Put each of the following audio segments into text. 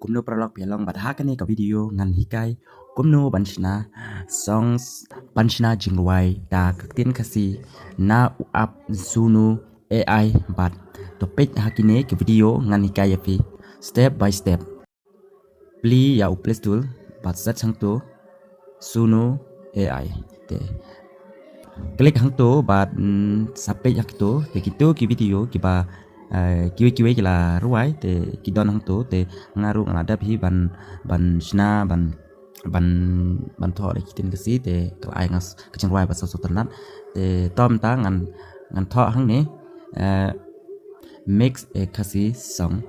Kumno prolog bialong badhakan ni ka video ngan hikai Kumno banchna songs banchna jingwai da kaktin kasi na uap suno AI bat topik hakine ke video ngan hikai yapi step by step pli ya uples tool bat sat sang to suno AI te klik hang to bat sape yak to te kito ki video ki ba kiwe kila rwai te kidon hang to te ngaru ngada phi ban shna ban tho le kitin kasi te kalai ngas kachang rwai ba so tanat te tom ta ngan tho hang ne mix e kasi song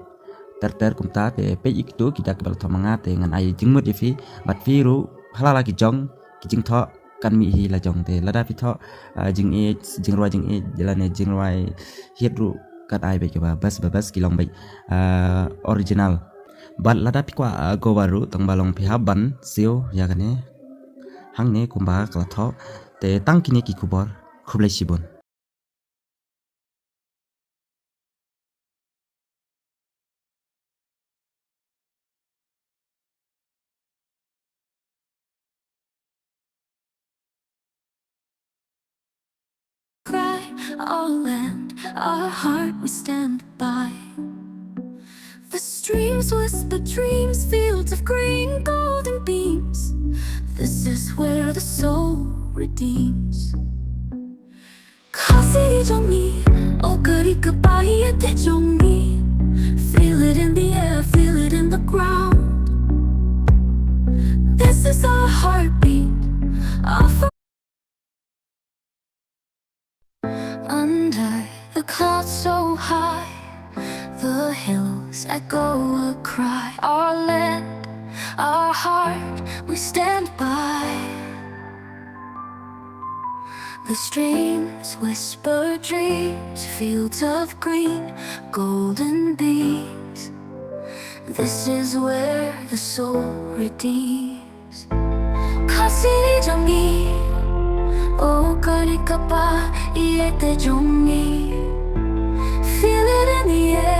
ter kumta te pe ik to kidak bal tho manga te ngan ai jingmut ifi bat fi ru halala ki jing tho kan mi hi la jong te lada phi tho jing rwai jalane jing rwai hiet ru kat ai be ba bas kilong bai original bat lada pi kwa go baru tang balong pi haban sio ya kane hang ne kumba kala tho te tang kini ki kubor khuble sibon Our land, our heart, we stand by. The streams whisper dreams, fields of green, golden beams. This is where the soul redeems. Kasi jongi, okari kapai ete jongi. Feel it in the air, feel it in the ground. This is our heartbeat, our under the clouds so high, the hills echo a cry. Our land, our heart, we stand by. The streams whisper dreams, fields of green, golden beams. This is where the soul redeems. Kasi jangi, oh karikapa iete jongi. Feel it in the air.